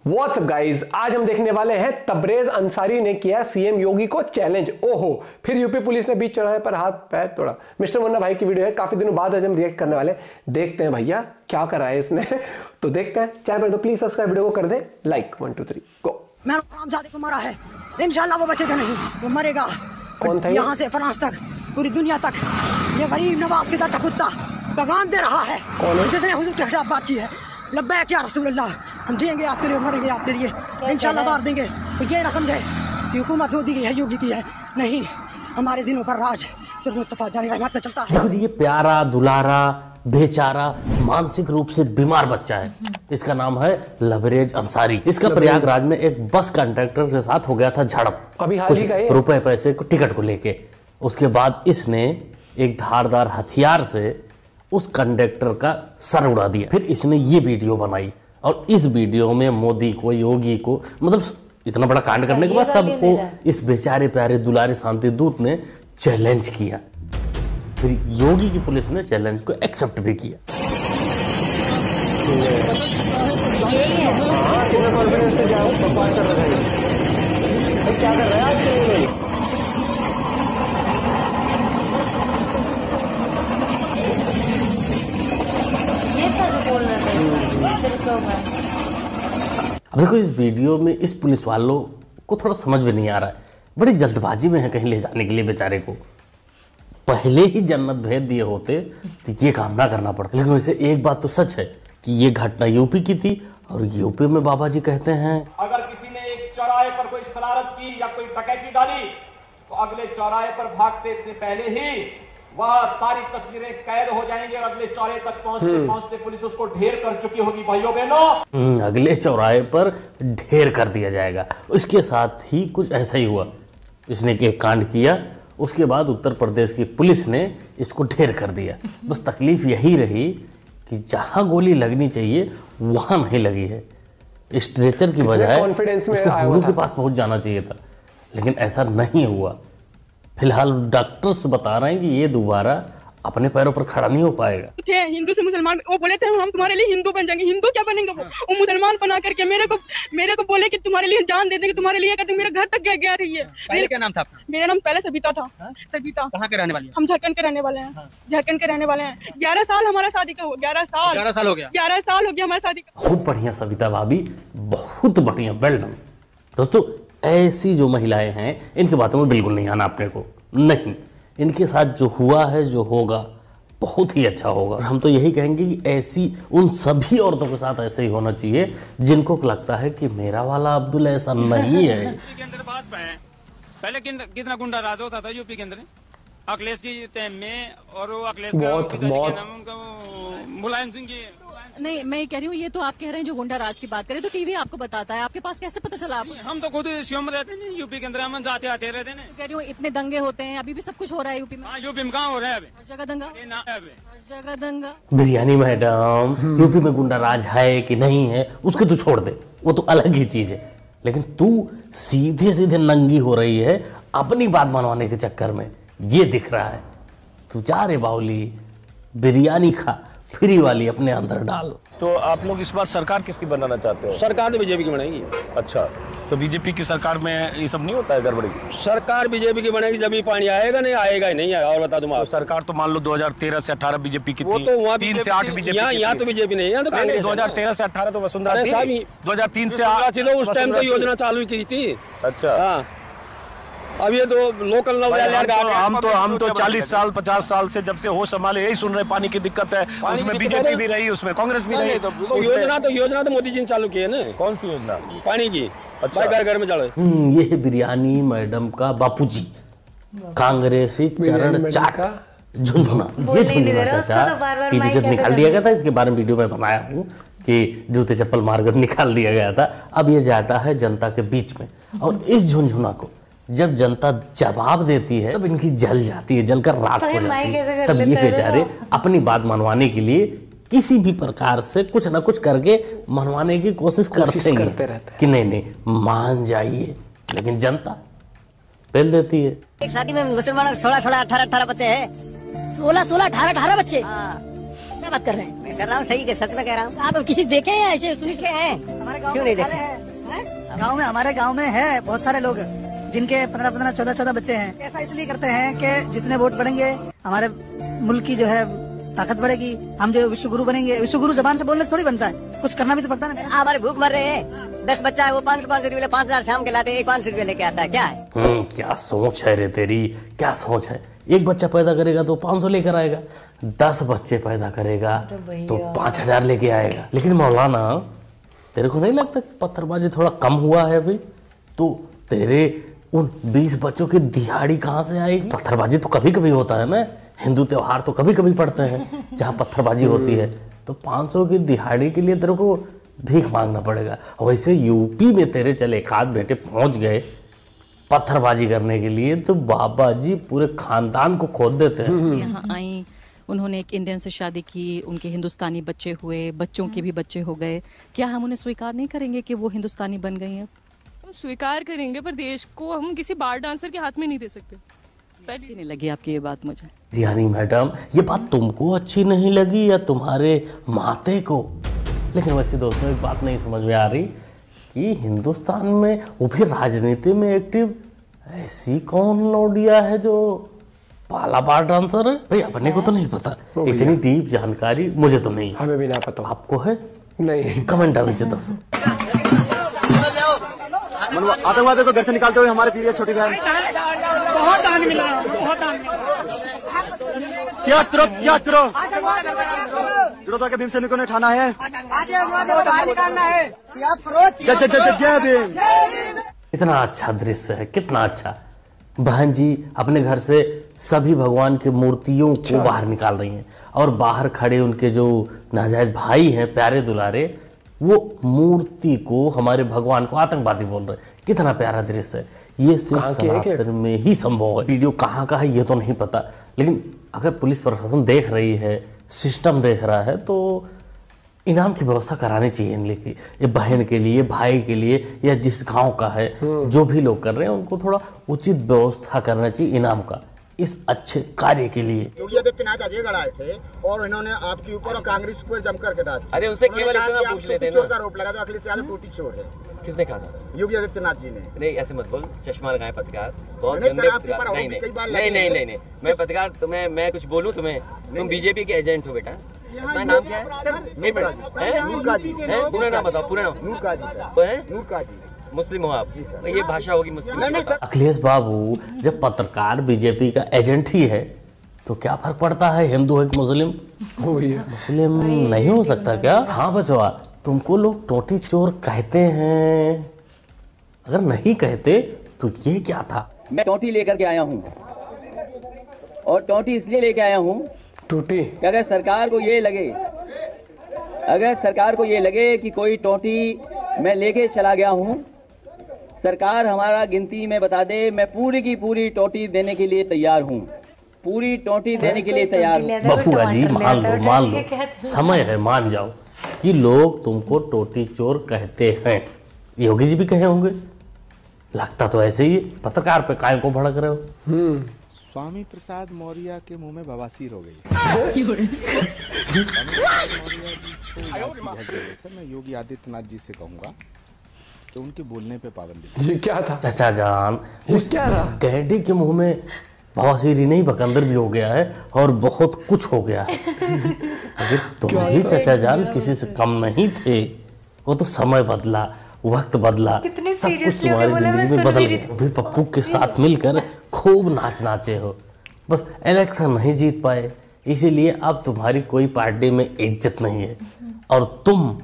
What's up guys, आज हम देखने वाले हैं तबरेज अंसारी ने किया सीएम योगी को चैलेंज। ओहो, फिर यूपी पुलिस ने बीच चौराहे पर हाथ पैर तोड़ा। मिस्टर मुन्ना भाई की वीडियो है, काफी दिनों बाद आज हम रिएक्ट करने वाले। देखते हैं भैया क्या करा है इसने। तो देखते हैं। चैनल पर तो प्लीज सब्सक्राइब, वीडियो को कर दे लाइक। 1 2 3 गो। मैं रामजादे को मारा है, इंशाल्लाह वो बचेगा नहीं, वो मरेगा। कौन था यहाँ से फ्रांस तक, पूरी दुनिया तक ये गरीब नवाज के दर का कुत्ता पैगाम दे रहा है। कौन है? जिसने हुजूर के खिलाफ बात की है, लब्बैक या रसूल अल्लाह, हम जिएंगे आपके लिए, मरेंगे आपके लिए, इंशाल्लाह मार देंगे। तो ये ना समझे कि हुकूमत मोदी की है, योगी की है, नहीं, हमारे दिनों पर राज सिर्फ मुस्तफा जानी रहमत का चलता है। देखो जी, ये प्यारा दुलारा बेचारा मानसिक रूप से बीमार बच्चा है। इसका नाम है लबरेज अंसारी। इसका प्रयागराज में एक बस कंडक्टर के साथ हो गया था झड़प, अभी हाल ही का है। रुपए पैसे को टिकट को लेके। उसके बाद इसने एक धारदार हथियार से उस कंडक्टर का सर उड़ा दिया। फिर इसने ये वीडियो बनाई और इस वीडियो में मोदी को, योगी को, मतलब इतना बड़ा कांड करने के बाद सबको इस बेचारे प्यारे दुलारे शांति दूत ने चैलेंज किया। फिर योगी की पुलिस ने चैलेंज को एक्सेप्ट भी किया। क्या कर रहे हैं आज? अब देखो, इस वीडियो में इस पुलिस वालों को थोड़ा समझ में नहीं आ रहा है, बड़ी जल्दबाजी में है कहीं ले जाने के लिए। बेचारे को पहले ही जन्नत भेज दिए होते तो ये काम ना करना पड़ता। लेकिन वैसे एक बात तो सच है कि ये घटना यूपी की थी और यूपी में बाबा जी कहते हैं, अगर किसी ने एक चौराहे पर कोई शरारत की या कोई डकैती डाली तो अगले चौराहे पर भागते से पहले ही वह सारी तस्वीरें कैद हो जाएंगी और अगले चौराहे तक पहुंचते पहुंचते पुलिस उसको ढेर कर चुकी होगी। भाइयों बहनों, अगले चौराहे पर ढेर कर दिया जाएगा। इसके साथ ही कुछ ऐसा ही हुआ। इसने एक कांड किया, उसके बाद उत्तर प्रदेश की पुलिस ने इसको ढेर कर दिया। बस तकलीफ यही रही कि जहां गोली लगनी चाहिए वहां नहीं लगी है। स्ट्रेचर की बजाय कॉन्फिडेंस में गुरु के पास पहुंच जाना चाहिए था, लेकिन ऐसा नहीं हुआ। फिलहाल डॉक्टर्स बता रहे हैं कि ये दोबारा अपने पैरों पर खड़ा नहीं हो पाएगा। थे हिंदू से मुसलमान, वो बोले थे हम तुम्हारे लिए हिंदू बन जाएंगे। हिंदू क्या बनेंगे? वो मुसलमान बना करके मेरे को बोले कि तुम्हारे लिए जान दे देंगे, तुम्हारे लिए करते। मेरे घर तक गया रही है। पहले क्या नाम था आपका? मेरा नाम पहले सबिता था। सबिता। कहाँ के रहने वाली? हम झारखंड के रहने वाले हैं। झारखंड के रहने वाले हैं। 11 साल हमारा शादी का हो। 11 साल हो गया। 11 साल हो गया हमारी शादी का। खूब बढ़िया सबिता भाभी, बहुत बढ़िया, वेल डन। दोस्तों, ऐसी जो महिलाएं हैं इनकी बातों में बिल्कुल नहीं आना अपने को, नहीं। इनके साथ जो हुआ है, जो होगा, बहुत ही अच्छा होगा। और हम तो यही कहेंगे कि ऐसी उन सभी औरतों के साथ ऐसे ही होना चाहिए जिनको लगता है कि मेरा वाला अब्दुल ऐसा नहीं है। यूपी के अंदर भाजपा है। पहले कितना गुंडा राज होता था यूपी के अंदर, अखिलेश की टाइम में। और वो अखिलेश मुलायम सिंह की। नहीं, मैं कह रही हूँ, ये तो आप कह रहे हैं जो गुंडा राज की बात करें, तो टीवी आपको बताता है, आपके पास कैसे पता चला आपको? हम तो खुद शिवम रहते हैं यूपी के अंदर, हम जाते आते रहते हैं। कह रही हूँ, इतने दंगे होते हैं, अभी भी सब कुछ हो रहा है यूपी में। हाँ, यूपी में कहाँ हो रहा है अभी? हर जगह दंगा, हर जगह दंगा। बिरयानी मैडम, यूपी में गुंडा राज है कि नहीं है उसके तू छोड़ दे, वो तो अलग ही चीज है। लेकिन तू सीधे सीधे नंगी हो रही है अपनी बात मनवाने के चक्कर में, ये दिख रहा है। तू जा रे बाउली, बिरयानी खा, फ्री वाली अपने अंदर डाल। तो आप लोग इस बार सरकार किसकी बनाना चाहते हो? सरकार तो बीजेपी की बनेगी। अच्छा, तो बीजेपी की सरकार में ये सब नहीं होता है गड़बड़ी? सरकार बीजेपी की बनेगी जब भी पानी आएगा, नहीं आएगा ही नहीं आएगा। और बता दूं, तो सरकार तो मान लो 2013 से 18 बीजेपी की थी, वो तो वहाँ 3 से 8 बीजेपी। यहाँ तो बीजेपी नहीं है, तो 2013 से 18 तो वसुंधरा थी, 2003 से 8 थी, तो उस टाइम तो योजना चालू की थी। अच्छा, हाँ, अब ये तो लोकल हम तो 40 साल 50 साल से जब से होश संभाले यही सुन रहे, पानी की दिक्कत है। उसमें बीजेपी भी रही, उसमें कांग्रेस भी रही। योजना तो मोदी जी ने चालू की है ना। कौन सी योजना? पानी की। अच्छा, घर घर में चले। ये है बिरयानी मैडम का बापूजी, कांग्रेसी चरण चाट झुनझुना। ये झुनझुना चाचा टीवी से निकाल दिया गया था, इसके बारे में वीडियो में बनाया हूँ कि जूते चप्पल मारकर निकाल दिया गया था। अब ये जाता है जनता के बीच में, और इस झुनझुना को जब जनता जवाब देती है तब इनकी जल जाती है, जलकर राख हो जाती है। तब ये बेचारे अपनी बात मनवाने के लिए किसी भी प्रकार से कुछ ना कुछ करके मनवाने की कोशिश करते रहते कि नहीं मान जाइए, लेकिन जनता पेल देती है। एक शादी में मुसलमान 16 18 बच्चे हैं। 16 18 बच्चे। क्या बात कर रहे हैं? मैं कर रहा हूँ सही के सच में कह रहा हूँ। आप किसी देखे हैं ऐसे सुनी देखे हैं हमारे गाँव क्यों में नहीं साले देखे? हैं गाँव में, हमारे गाँव में है बहुत सारे लोग जिनके 15-15, 14-14 बच्चे हैं। ऐसा इसलिए करते हैं कि जितने वोट बढ़ेंगे हमारे मुल्क की जो है ताकत बढ़ेगी, हम जो विश्व गुरु बनेंगे। विश्व गुरु जबान से बोलने से थोड़ी बनता है, कुछ करना भी तो पड़ता है ना। हमारे भूख मर रहे हैं, 10 बच्चा है वो 500 रुपये 5000 शाम के लाते, 500 रुपये लेके आता है। क्या है? क्या सोच है रे तेरी, क्या सोच है। एक बच्चा पैदा करेगा तो 500 लेकर आएगा, 10 बच्चे पैदा करेगा तो 5000 लेके आएगा। लेकिन मौलाना तेरे को नहीं लगता पत्थरबाजी थोड़ा कम हुआ है अभी? तो तेरे उन 20 बच्चों की दिहाड़ी कहाँ से आएगी? पत्थरबाजी तो कभी कभी होता है ना, हिंदू त्योहार तो कभी कभी पड़ते हैं जहाँ पत्थरबाजी होती है। तो 500 की दिहाड़ी के लिए तेरे को भीख मांगना पड़ेगा। वैसे यूपी में तेरे चले एक आध बेटे पहुंच गए पत्थरबाजी करने के लिए तो बाबा जी पूरे खानदान को खोद देते हैं। यहाँ आई, उन्होंने एक इंडियन से शादी की, उनके हिंदुस्तानी बच्चे हुए, बच्चों के भी बच्चे हो गए। क्या हम उन्हें स्वीकार नहीं करेंगे कि वो हिंदुस्तानी बन गई हैं? स्वीकार करेंगे पर देश को हम किसी बार डांसर के हाथ में नहीं दे सकते। अच्छी नहीं लगी आपकी ये बात मुझे। रियानी मैडम, ये बात तुमको अच्छी नहीं लगी या तुम्हारे माते को? लेकिन वैसे दोस्तों एक बात नहीं समझ में आ रही कि हिंदुस्तान में वो भी राजनीति में एक्टिव ऐसी कौन लौंडिया है जो पाला बार डांसर है? भाई अपने को तो नहीं पता, इतनी डीप जानकारी मुझे तो नहीं। हमें भी ना पता। आपको है? नहीं। कमेंट में दसो। आतंकवादियों को घर से निकालते हुए हमारे पीढ़ी छोटी बहन बहुत दान मिला, बहुत दान मिला। क्या करो जुड़ो के भीम सैनिकों ने ठाना है, जय भीम। इतना अच्छा दृश्य है, कितना अच्छा। बहन जी अपने घर से सभी भगवान की मूर्तियों को बाहर निकाल रही हैं और बाहर खड़े उनके जो नाजायज भाई हैं प्यारे दुलारे वो मूर्ति को, हमारे भगवान को आतंकवादी बोल रहे हैं। कितना प्यारा दृश्य है। ये सिर्फ सनातन में ही संभव है। वीडियो कहाँ का है ये तो नहीं पता, लेकिन अगर पुलिस प्रशासन देख रही है, सिस्टम देख रहा है तो इनाम की व्यवस्था करानी चाहिए इन लिए, ये बहन के लिए, भाई के लिए, या जिस गांव का है जो भी लोग कर रहे हैं उनको थोड़ा उचित व्यवस्था करना चाहिए इनाम का इस अच्छे कार्य के लिए। योगी आदित्यनाथ अजयगढ़ आए थे और इन्होंने आपके ऊपर और कांग्रेस के ऊपर जमकर के डाल। अरे उनसे केवल इतना पूछ लेते हैं ना, चोर का आरोप लगा, तो अखिलेश यादव टोटी चोर है। किसने कहा था? योगी आदित्यनाथ जी ने। नहीं ऐसे मत बोल, चश्मा लगाए पत्रकार, बहुत गंदे पत्रकार। नहीं, मैं पत्रकार, तुम्हें मैं कुछ बोलूं तुम्हें? तुम बीजेपी के एजेंट हो बेटा। अपना नाम क्या है? नहीं पूरा नाम बताओ, पूरा नाम। नूर काजी। मुस्लिम हो आप? ये भाषा होगी मुस्लिम। अखिलेश बाबू जब पत्रकार बीजेपी का एजेंट ही है तो क्या फर्क पड़ता है हिंदू है कि मुस्लिम? मुस्लिम नहीं हो सकता क्या? हाँ बचवा, तुमको लोग टोटी चोर कहते हैं, अगर नहीं कहते तो ये क्या था? मैं टोटी लेकर के आया हूँ और टोटी इसलिए लेके आया हूँ टोटी कि अगर सरकार को ये लगे कि कोई टोटी मैं लेके चला गया हूँ, सरकार हमारा गिनती में बता दे, मैं पूरी की पूरी टोटी देने के लिए तैयार हूँ, पूरी टोटी देने के लिए तैयार हूँ। बफुआ जी मान लो, समय है, मान जाओ कि लोग तुमको टोटी चोर कहते हैं। योगी जी भी कहे होंगे, लगता तो ऐसे ही। पत्रकार पे काय को भड़क रहे हो? स्वामी प्रसाद मौर्य के मुंह में बवासीर हो गई। मैं योगी आदित्यनाथ जी से कहूंगा तो उनके बोलने पे पाबंदी। ये क्या था चाचा जान? उस क्या था? गैंडी के मुंह में बवासीर नहीं बकंदर भी हो गया है और बहुत कुछ हो गया है। अगर तुम भी चाचा जान किसी से कम नहीं थे, वो तो समय बदला, वक्त बदला, सब कुछ तुम्हारी जिंदगी में बदल गया। भी पप्पू के साथ मिलकर खूब नाचे हो, बस इलेक्शन नहीं जीत पाए, इसीलिए अब तुम्हारी कोई पार्टी में इज्जत नहीं है और तुम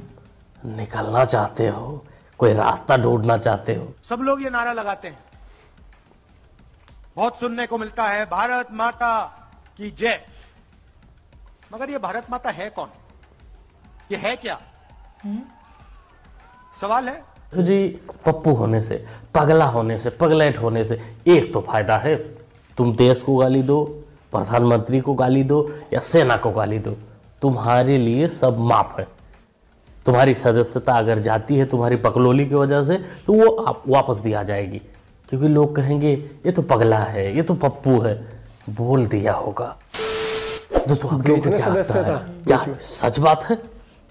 निकलना चाहते हो, कोई रास्ता ढूंढना चाहते हो। सब लोग ये नारा लगाते हैं, बहुत सुनने को मिलता है, भारत माता की जय। मगर ये भारत माता है कौन? ये है क्या? सवाल है। तो जी पप्पू होने से, पगला होने से, पगलेट होने से एक तो फायदा है, तुम देश को गाली दो, प्रधानमंत्री को गाली दो या सेना को गाली दो, तुम्हारे लिए सब माफ है। तुम्हारी सदस्यता अगर जाती है तुम्हारी पकलोली की वजह से तो वो वापस भी आ जाएगी, क्योंकि लोग कहेंगे ये तो पगला है, ये तो पप्पू है, बोल दिया होगा। दोस्तों आप लोगों को क्या लगता है, क्या सच बात है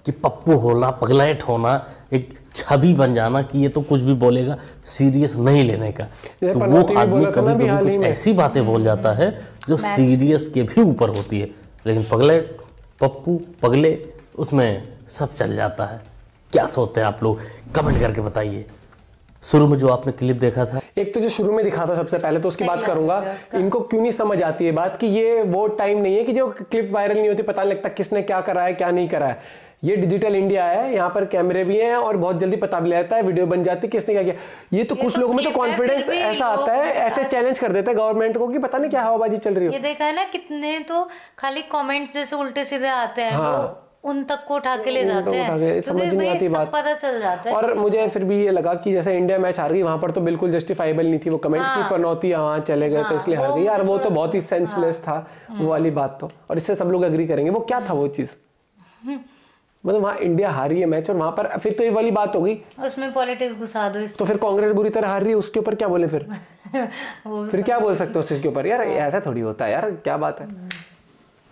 कि पप्पू होना, पगलेट होना, एक छवि बन जाना कि ये तो कुछ भी बोलेगा, सीरियस नहीं लेने का, तो वो आदमी कभी कभी कुछ ऐसी बातें बोल जाता है जो सीरियस के भी ऊपर होती है, लेकिन पगलेट, पप्पू, पगले, उसमें सब चल जाता है। क्या सोचते हैं आप लोग, कमेंट करके बताइए। शुरू में जो आपने क्लिप देखा था, एक तो जो शुरू में दिखा था सबसे पहले, तो उसकी बात करूंगा। इनको क्यों नहीं समझ आती है बात कि ये वो टाइम नहीं है कि जो क्लिप वायरल नहीं होती, पता नहीं लगता किसने क्या करा है क्या नहीं करा है। ये डिजिटल इंडिया है, यहाँ पर कैमरे भी हैं और बहुत जल्दी पता भी लगता है, वीडियो बन जाती है किसने क्या किया। ये तो कुछ लोगों में तो कॉन्फिडेंस ऐसा आता है, ऐसे चैलेंज कर देते हैं गवर्नमेंट को कि पता नहीं क्या हवाबाजी चल रही है। ये देखा है ना, कितने तो खाली कमेंट्स जैसे उल्टे सीधे आते हैं, वो उन तक को उठा के ले जाते हैं, समझ नहीं आती बात, पता चल जाता है। और मुझे फिर भी ये लगा कि जैसे इंडिया मैच हार गई, वहां पर तो बिल्कुल जस्टिफाइबल नहीं थी वो कमेंट की, पनौती वहां चले गए तो इसलिए हार गई यार, वो तो बहुत ही सेंसलेस था वो वाली बात तो, और इससे सब लोग एग्री करेंगे। वो क्या था वो चीज, मतलब वहाँ इंडिया हारी है मैच और वहां पर फिर तो ये वाली बात हो गई, उसमें पॉलिटिक्स घुसा दो, तो फिर कांग्रेस बुरी तरह हार रही है, उसके ऊपर क्या बोले फिर फिर क्या बोल सकते हो उस चीज के ऊपर, यार ऐसा थोड़ी होता है यार, क्या बात है।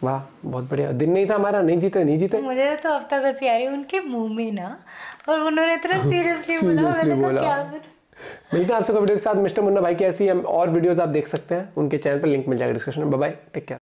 वाह बहुत बढ़िया, दिन नहीं था हमारा, नहीं जीते। मुझे तो अब तक हंसी आ रही है उनके मुंह में ना, और उन्होंने इतना सीरियसली बोला। क्या मिलते हैं आपसे वीडियो के साथ। मिस्टर मुन्ना भाई की ऐसी और वीडियोस आप देख सकते हैं उनके चैनल पर, लिंक मिल जाएगा डिस्क्रिप्शन में। Bye bye, take care.